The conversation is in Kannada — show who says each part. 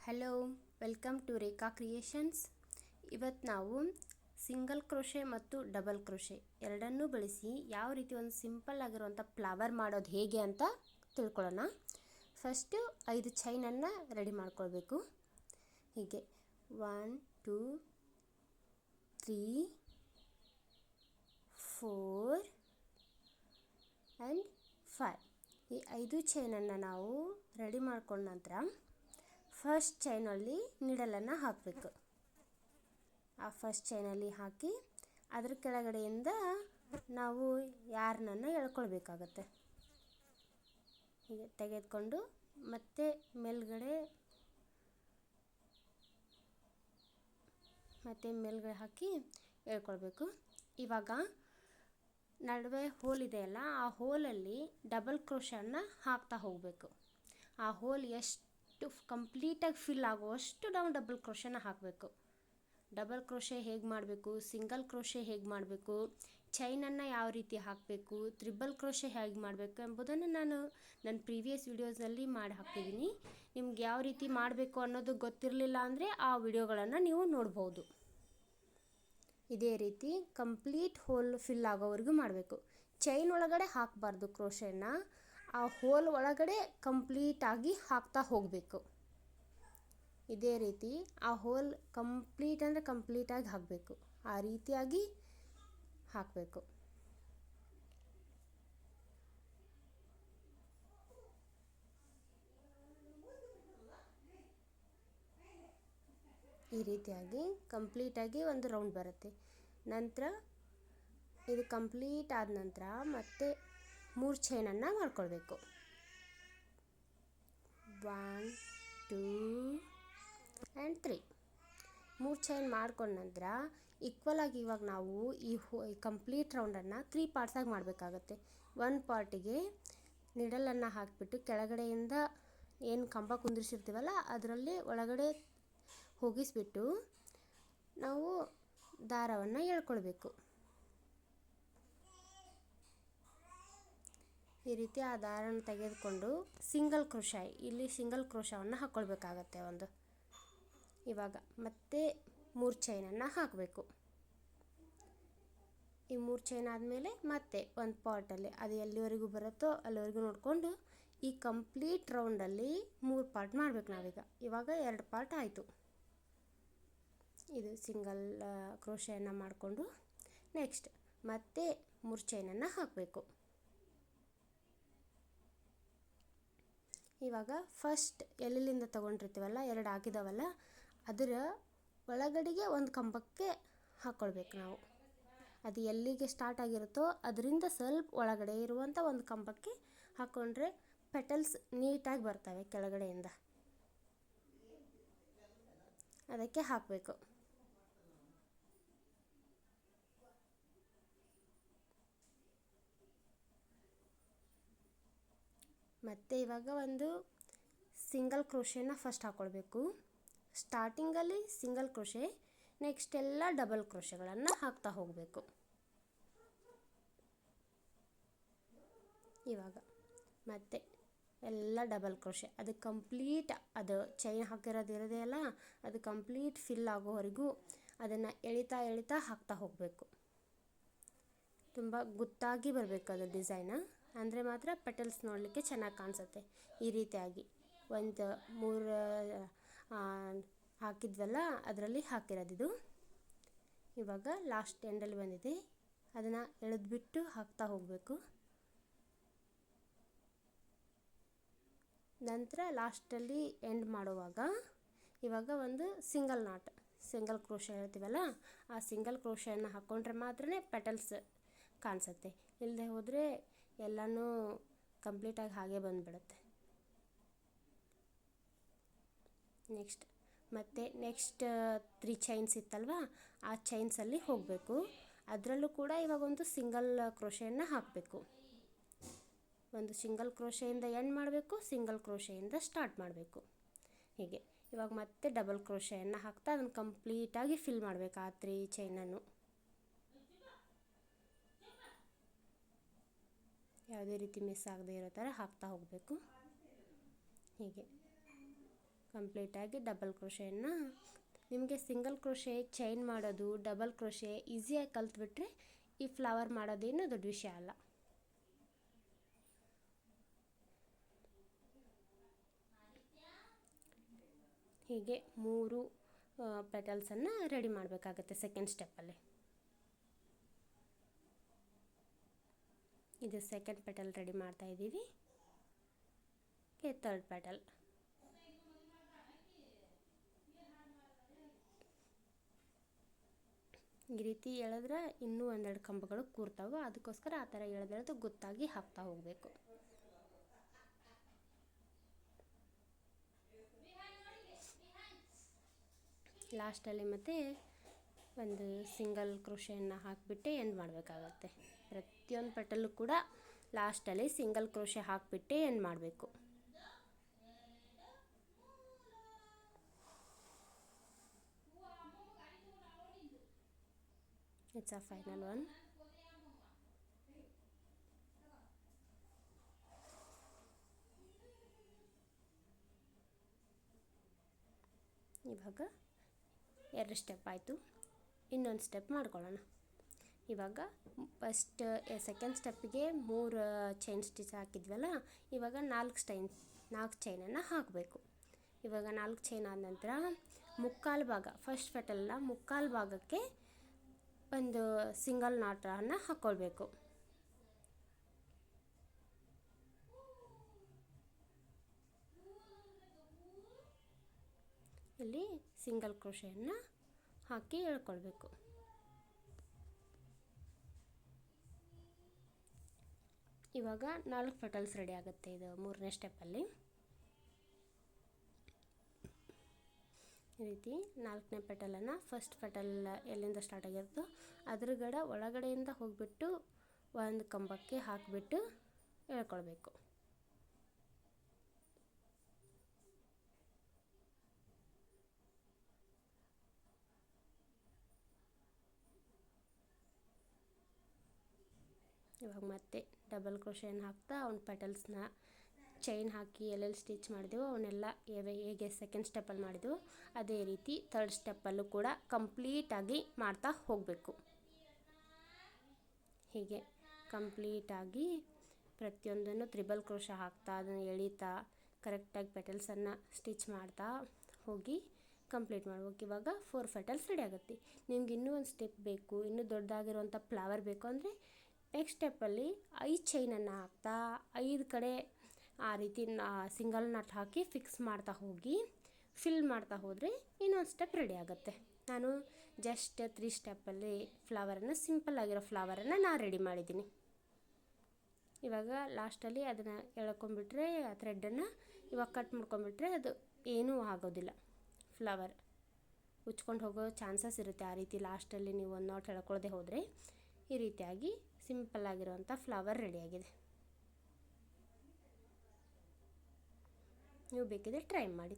Speaker 1: Hello, welcome to Rekha creations. ಇವತ್ತು ನಾವು ಸಿಂಗಲ್ ಕ್ರೋಶೆ ಮತ್ತು ಡಬಲ್ ಕ್ರೋಶೆ ಎರಡನ್ನೂ ಬಳಸಿ ಯಾವ ರೀತಿ ಒಂದು ಸಿಂಪಲ್ ಆಗಿರುವಂಥ ಫ್ಲವರ್ ಮಾಡೋದು ಹೇಗೆ ಅಂತ ತಿಳ್ಕೊಳ್ಳೋಣ. ಫಸ್ಟು 5 ಚೈನನ್ನು ರೆಡಿ ಮಾಡ್ಕೊಳ್ಬೇಕು. ಹೀಗೆ 1 2 3 4 ಆ್ಯಂಡ್ 5 ಈ 5 ಚೈನನ್ನು ನಾವು ರೆಡಿ ಮಾಡ್ಕೊಂಡ ನಂತರ ಫಸ್ಟ್ ಚೈನಲ್ಲಿ ನೀಡಲನ್ನು ಹಾಕಬೇಕು. ಆ ಫಸ್ಟ್ ಚೈನಲ್ಲಿ ಹಾಕಿ ಅದರ ಕೆಳಗಡೆಯಿಂದ ನಾವು ಯಾರ್ನನ್ನು ಎಳ್ಕೊಳ್ಬೇಕಾಗತ್ತೆ. ಹೀಗೆ ತೆಗೆದುಕೊಂಡು ಮತ್ತೆ ಮೇಲ್ಗಡೆ ಹಾಕಿ ಎಳ್ಕೊಳ್ಬೇಕು. ಇವಾಗ ನಡುವೆ ಹೋಲ್ ಇದೆಯಲ್ಲ, ಆ ಹೋಲಲ್ಲಿ ಡಬಲ್ ಕ್ರೋಶನ್ನು ಹಾಕ್ತಾ ಹೋಗಬೇಕು. ಆ ಹೋಲ್ ಎಷ್ಟು ಕಂಪ್ಲೀಟಾಗಿ ಫಿಲ್ ಆಗುವಷ್ಟು ನಾವು ಡಬಲ್ ಕ್ರೋಶನ ಹಾಕಬೇಕು. ಡಬಲ್ ಕ್ರೋಶೆ ಹೇಗೆ ಮಾಡಬೇಕು, ಸಿಂಗಲ್ ಕ್ರೋಶೆ ಹೇಗೆ ಮಾಡಬೇಕು, ಚೈನನ್ನು ಯಾವ ರೀತಿ ಹಾಕಬೇಕು, ತ್ರಿಬಲ್ ಕ್ರೋಶೆ ಹೇಗೆ ಮಾಡಬೇಕು ಎಂಬುದನ್ನು ನಾನು ನನ್ನ ಪ್ರೀವಿಯಸ್ ವಿಡಿಯೋಸಲ್ಲಿ ಮಾಡಿ ಹಾಕಿದ್ದೀನಿ. ನಿಮ್ಗೆ ಯಾವ ರೀತಿ ಮಾಡಬೇಕು ಅನ್ನೋದು ಗೊತ್ತಿರಲಿಲ್ಲ ಅಂದರೆ ಆ ವಿಡಿಯೋಗಳನ್ನು ನೀವು ನೋಡ್ಬೋದು. ಇದೇ ರೀತಿ ಕಂಪ್ಲೀಟ್ ಹೋಲ್ ಫಿಲ್ ಆಗೋವರೆಗೂ ಮಾಡಬೇಕು. ಚೈನ್ ಒಳಗಡೆ ಹಾಕಬಾರ್ದು ಕ್ರೋಶೆನ, ಆ ಹೋಲ್ ಒಳಗಡೆ ಕಂಪ್ಲೀಟಾಗಿ ಹಾಕ್ತಾ ಹೋಗಬೇಕು. ಇದೇ ರೀತಿ ಆ ಹೋಲ್ ಕಂಪ್ಲೀಟಾಗಿ ಹಾಕಬೇಕು. ಆ ರೀತಿಯಾಗಿ ಹಾಕಬೇಕು. ಈ ರೀತಿಯಾಗಿ ಕಂಪ್ಲೀಟಾಗಿ ಒಂದು ರೌಂಡ್ ಬರುತ್ತೆ. ನಂತರ ಇದು ಕಂಪ್ಲೀಟ್ ಆದ ನಂತರ ಮತ್ತೆ 3 ಚೈನನ್ನು ಮಾಡ್ಕೊಳ್ಬೇಕು. 1 2 ಆ್ಯಂಡ್ 3 3 ಚೈನ್ ಮಾಡ್ಕೊಂಡ ನಂತರ ಈಕ್ವಲ್ ಆಗಿ ಇವಾಗ ನಾವು ಈ ಕಂಪ್ಲೀಟ್ ರೌಂಡನ್ನು 3 ಪಾರ್ಟ್ಸಾಗಿ ಮಾಡಬೇಕಾಗತ್ತೆ. 1 ಪಾರ್ಟಿಗೆ ನಿಡಲನ್ನು ಹಾಕಿಬಿಟ್ಟು ಕೆಳಗಡೆಯಿಂದ ಏನು ಕಂಬ ಕುಂದಿರಿಸಿರ್ತೀವಲ್ಲ ಅದರಲ್ಲಿ ಒಳಗಡೆ ಹೋಗಿಸ್ಬಿಟ್ಟು ನಾವು ದಾರವನ್ನು ಎಳ್ಕೊಳ್ಬೇಕು. ಈ ರೀತಿ ಆ ದಾರವನ್ನು ತೆಗೆದುಕೊಂಡು ಸಿಂಗಲ್ ಕ್ರೋಶವನ್ನು ಹಾಕ್ಕೊಳ್ಬೇಕಾಗತ್ತೆ ಒಂದು. ಇವಾಗ ಮತ್ತೆ 3 ಚೈನನ್ನು ಹಾಕಬೇಕು. ಈ 3 ಚೈನ್ ಆದಮೇಲೆ ಮತ್ತೆ ಒಂದು ಪಾರ್ಟಲ್ಲಿ ಅದು ಎಲ್ಲಿವರೆಗೂ ಬರುತ್ತೋ ಅಲ್ಲಿವರೆಗೂ ನೋಡಿಕೊಂಡು ಈ ಕಂಪ್ಲೀಟ್ ರೌಂಡಲ್ಲಿ 3 ಪಾರ್ಟ್ ಮಾಡಬೇಕು ನಾವೀಗ. ಇವಾಗ 2 ಪಾರ್ಟ್ ಆಯಿತು. ಇದು ಸಿಂಗಲ್ ಕ್ರೋಶೆಯನ್ನು ಮಾಡಿಕೊಂಡು ನೆಕ್ಸ್ಟ್ ಮತ್ತೆ 3 ಚೈನನ್ನು ಹಾಕಬೇಕು. ಇವಾಗ ಫಸ್ಟ್ ಎಲ್ಲಿಂದ ತೊಗೊಂಡಿರ್ತೀವಲ್ಲ 2 ಹಾಕಿದಾವಲ್ಲ ಅದರ ಒಳಗಡೆಗೆ ಒಂದು ಕಂಬಕ್ಕೆ ಹಾಕ್ಕೊಳ್ಬೇಕು ನಾವು. ಅದು ಎಲ್ಲಿಗೆ ಸ್ಟಾರ್ಟ್ ಆಗಿರುತ್ತೋ ಅದರಿಂದ ಸ್ವಲ್ಪ ಒಳಗಡೆ ಇರುವಂಥ ಒಂದು ಕಂಬಕ್ಕೆ ಹಾಕ್ಕೊಂಡ್ರೆ ಪೆಟಲ್ಸ್ ನೀಟಾಗಿ ಬರ್ತವೆ ಕೆಳಗಡೆಯಿಂದ. ಅದಕ್ಕೆ ಹಾಕಬೇಕು. ಮತ್ತು ಇವಾಗ ಒಂದು ಸಿಂಗಲ್ ಕ್ರೋಶೆನ ಫಸ್ಟ್ ಹಾಕ್ಕೊಳ್ಬೇಕು. ಸ್ಟಾರ್ಟಿಂಗಲ್ಲಿ ಸಿಂಗಲ್ ಕ್ರೋಶೆ, ನೆಕ್ಸ್ಟ್ ಎಲ್ಲ ಡಬಲ್ ಕ್ರೋಶೆಗಳನ್ನು ಹಾಕ್ತಾ ಹೋಗಬೇಕು. ಇವಾಗ ಮತ್ತೆ ಎಲ್ಲ ಡಬಲ್ ಕ್ರೋಶೆ, ಅದು ಕಂಪ್ಲೀಟ್ ಅದು ಚೈನ್ ಹಾಕಿರೋದು ಇರೋದೆಯಲ್ಲ ಅದು ಕಂಪ್ಲೀಟ್ ಫಿಲ್ ಆಗೋವರೆಗೂ ಅದನ್ನು ಎಳಿತಾ ಹಾಕ್ತಾ ಹೋಗಬೇಕು. ತುಂಬ ಗುತ್ತಾಗಿ ಬರಬೇಕು ಅದು ಡಿಸೈನ, ಅಂದರೆ ಮಾತ್ರ ಪೆಟಲ್ಸ್ ನೋಡಲಿಕ್ಕೆ ಚೆನ್ನಾಗಿ ಕಾಣಿಸುತ್ತೆ. ಈ ರೀತಿಯಾಗಿ ಒಂದು 3 ಹಾಕಿದ್ವಲ್ಲ ಅದರಲ್ಲಿ ಹಾಕಿರೋದಿದು. ಇವಾಗ ಲಾಸ್ಟ್ ಎಂಡಲ್ಲಿ ಬಂದಿದೆ, ಅದನ್ನು ಎಳೆದ್ಬಿಟ್ಟು ಹಾಕ್ತಾ ಹೋಗಬೇಕು. ನಂತರ ಲಾಸ್ಟಲ್ಲಿ ಎಂಡ್ ಮಾಡುವಾಗ ಇವಾಗ ಒಂದು ಸಿಂಗಲ್ ಕ್ರೋಶೆ ಹೇಳ್ತೀವಲ್ಲ ಆ ಸಿಂಗಲ್ ಕ್ರೋಶೆಯನ್ನು ಹಾಕ್ಕೊಂಡ್ರೆ ಮಾತ್ರ ಪೆಟಲ್ಸ್ ಕಾಣಿಸುತ್ತೆ. ಇಲ್ಲದೆ ಹೋದರೆ ಎಲ್ಲನೂ ಕಂಪ್ಲೀಟಾಗಿ ಹಾಗೆ ಬಂದುಬಿಡುತ್ತೆ. ನೆಕ್ಸ್ಟ್ 3 ಚೈನ್ಸ್ ಇತ್ತಲ್ವ ಆ ಚೈನ್ಸಲ್ಲಿ ಹೋಗಬೇಕು. ಅದರಲ್ಲೂ ಕೂಡ ಇವಾಗ ಒಂದು ಸಿಂಗಲ್ ಕ್ರೋಶೆಯನ್ನು ಹಾಕಬೇಕು. ಒಂದು ಸಿಂಗಲ್ ಕ್ರೋಶೆಯಿಂದ ಎಂಡ್ ಮಾಡಬೇಕು, ಸಿಂಗಲ್ ಕ್ರೋಶೆಯಿಂದ ಸ್ಟಾರ್ಟ್ ಮಾಡಬೇಕು. ಹೀಗೆ ಇವಾಗ ಮತ್ತೆ ಡಬಲ್ ಕ್ರೋಶೆಯನ್ನು ಹಾಕ್ತಾ ಅದನ್ನು ಕಂಪ್ಲೀಟಾಗಿ ಫಿಲ್ ಮಾಡಬೇಕು ಆ 3 ಚೈನನ್ನು. ಯಾವುದೇ ರೀತಿ ಮಿಸ್ ಆಗದೆ ಇರೋ ಥರ ಹಾಕ್ತಾ ಹೋಗಬೇಕು. ಹೀಗೆ ಕಂಪ್ಲೀಟಾಗಿ ಡಬಲ್ ಕ್ರೋಶೆಯನ್ನು ನಿಮಗೆ ಸಿಂಗಲ್ ಕ್ರೋಶೆ ಚೈನ್ ಮಾಡೋದು ಡಬಲ್ ಕ್ರೋಶೆ ಈಸಿಯಾಗಿ ಕಲ್ತ್ಬಿಟ್ರೆ ಈ ಫ್ಲವರ್ ಮಾಡೋದೇನು ದೊಡ್ಡ ವಿಷಯ ಅಲ್ಲ. ಹೀಗೆ 3 ಪೆಟಲ್ಸನ್ನು ರೆಡಿ ಮಾಡಬೇಕಾಗತ್ತೆ ಸೆಕೆಂಡ್ ಸ್ಟೆಪ್ಪಲ್ಲಿ. ಇದು ಸೆಕೆಂಡ್ ಪೆಟಲ್ ರೆಡಿ ಮಾಡ್ತಾ ಇದ್ದೀವಿ. ಥರ್ಡ್ ಪೆಟಲ್ ಈ ರೀತಿ ಎಳೆದ್ರೆ ಇನ್ನೂ ಒಂದೆರಡು ಕಂಬಗಳು ಕೂರ್ತಾವೆ, ಅದಕ್ಕೋಸ್ಕರ ಆ ಥರ ಎಳೆದೆಳೆದು ಗೊತ್ತಾಗಿ ಹಾಕ್ತಾ ಹೋಗಬೇಕು. ಲಾಸ್ಟಲ್ಲಿ ಮತ್ತೆ ಒಂದು ಸಿಂಗಲ್ ಕ್ರೋಶೆಯನ್ನು ಹಾಕಿಬಿಟ್ಟೆ ಎಂಡ್ ಮಾಡಬೇಕಾಗತ್ತೆ. ಪ್ರತಿಯೊಂದು ಪೆಟಲ್ಲು ಕೂಡ ಲಾಸ್ಟಲ್ಲಿ ಸಿಂಗಲ್ ಕ್ರೋಶೆ ಹಾಕಿಬಿಟ್ಟೆ ಎಂಡ್ ಮಾಡಬೇಕು. It's a final one. ಇವಾಗ 2 ಸ್ಟೆಪ್ ಆಯಿತು. ಇನ್ನೊಂದು ಸ್ಟೆಪ್ ಮಾಡ್ಕೊಳ್ಳೋಣ. ಇವಾಗ ಸೆಕೆಂಡ್ ಸ್ಟೆಪ್ಪಿಗೆ 3 ಚೈನ್ ಸ್ಟಿಚ್ ಹಾಕಿದ್ವಲ್ಲ, ಇವಾಗ 4 ಚೈನನ್ನು ಹಾಕಬೇಕು. ಇವಾಗ 4 ಚೈನ್ ಆದ ನಂತರ ಮುಕ್ಕಾಲು ಭಾಗ, ಫಸ್ಟ್ ಪೆಟಲ್ನ ಮುಕ್ಕಾಲು ಭಾಗಕ್ಕೆ ಒಂದು ಸಿಂಗಲ್ ನಾಟನ್ನು ಹಾಕ್ಕೊಳ್ಬೇಕು. ಇಲ್ಲಿ ಸಿಂಗಲ್ ಕ್ರೋಶೆಯನ್ನು ಹಾಕಿ ಎಳ್ಕೊಳ್ಬೇಕು. ಇವಾಗ 4 ಪೆಟಲ್ಸ್ ರೆಡಿ ಆಗುತ್ತೆ. ಇದು 3ನೇ ಸ್ಟೆಪ್ಪಲ್ಲಿ ಈ ರೀತಿ 4ನೇ ಪೆಟಲನ್ನು ಫಸ್ಟ್ ಪೆಟಲ್ ಎಲ್ಲಿಂದ ಸ್ಟಾರ್ಟ್ ಆಗಿರುತ್ತೋ ಅದ್ರ ಒಳಗಡೆಯಿಂದ ಹೋಗಿಬಿಟ್ಟು ಒಂದು ಕಂಬಕ್ಕೆ ಹಾಕಿಬಿಟ್ಟು ಎಳ್ಕೊಳ್ಬೇಕು. ಇವಾಗ ಮತ್ತೆ ಡಬಲ್ ಕ್ರೋಶೆಯನ್ನು ಹಾಕ್ತಾ ಅವ್ನ ಪೆಟಲ್ಸ್ನ ಚೈನ್ ಹಾಕಿ ಎಲ್ಲೆಲ್ಲಿ ಸ್ಟಿಚ್ ಮಾಡಿದೆವೋ ಅವನ್ನೆಲ್ಲ ಹೇಗೆ ಸೆಕೆಂಡ್ ಸ್ಟೆಪ್ಪಲ್ಲಿ ಮಾಡಿದೆವೋ ಅದೇ ರೀತಿ ಥರ್ಡ್ ಸ್ಟೆಪ್ಪಲ್ಲೂ ಕೂಡ ಕಂಪ್ಲೀಟಾಗಿ ಮಾಡ್ತಾ ಹೋಗಬೇಕು. ಹೀಗೆ ಕಂಪ್ಲೀಟಾಗಿ ಪ್ರತಿಯೊಂದನ್ನು ತ್ರಿಬಲ್ ಕ್ರೋಶ ಹಾಕ್ತಾ ಅದನ್ನು ಎಳಿತಾ ಕರೆಕ್ಟಾಗಿ ಪೆಟಲ್ಸನ್ನು ಸ್ಟಿಚ್ ಮಾಡ್ತಾ ಹೋಗಿ ಕಂಪ್ಲೀಟ್ ಮಾಡ್ಬೇಕು. ಇವಾಗ 4 ಪೆಟಲ್ಸ್ ರೆಡಿ ಆಗುತ್ತೆ. ನಿಮ್ಗೆ ಇನ್ನೂ ಒಂದು ಸ್ಟೆಪ್ ಬೇಕು, ಇನ್ನೂ ದೊಡ್ಡದಾಗಿರುವಂಥ ಫ್ಲವರ್ ಬೇಕು ಅಂದರೆ ನೆಕ್ಸ್ಟ್ ಸ್ಟೆಪ್ಪಲ್ಲಿ 5 ಚೈನನ್ನು ಹಾಕ್ತಾ 5 ಕಡೆ ಆ ರೀತಿ ಸಿಂಗಲ್ ನಟ್ ಹಾಕಿ ಫಿಕ್ಸ್ ಮಾಡ್ತಾ ಹೋಗಿ ಫಿಲ್ ಮಾಡ್ತಾ ಹೋದರೆ ಇನ್ನೊಂದು ಸ್ಟೆಪ್ ರೆಡಿ ಆಗುತ್ತೆ. ನಾನು ಜಸ್ಟ್ 3 ಸ್ಟೆಪ್ಪಲ್ಲಿ ಫ್ಲವರನ್ನು ಸಿಂಪಲ್ ಆಗಿರೋ ಫ್ಲವರನ್ನು ನಾನು ರೆಡಿ ಮಾಡಿದ್ದೀನಿ. ಇವಾಗ ಲಾಸ್ಟಲ್ಲಿ ಅದನ್ನು ಎಳ್ಕೊಂಬಿಟ್ರೆ ಆ ಥ್ರೆಡನ್ನು ಇವಾಗ ಕಟ್ ಮಾಡ್ಕೊಂಬಿಟ್ರೆ ಅದು ಏನೂ ಆಗೋದಿಲ್ಲ. ಫ್ಲವರ್ ಉಚ್ಕೊಂಡು ಹೋಗೋ ಚಾನ್ಸಸ್ ಇರುತ್ತೆ. ಆ ರೀತಿ ಲಾಸ್ಟಲ್ಲಿ ನೀವು ಒಂದು ನಾಟ್ ಎಳ್ಕೊಳ್ಳದೆ ಹೋದರೆ ಈ ರೀತಿಯಾಗಿ ಸಿಂಪಲ್ ಆಗಿರುವಂಥ ಫ್ಲವರ್ ರೆಡಿಯಾಗಿದೆ. ನೀವು ಬೇಕಿದ್ರೆ ಟ್ರೈ ಮಾಡಿ.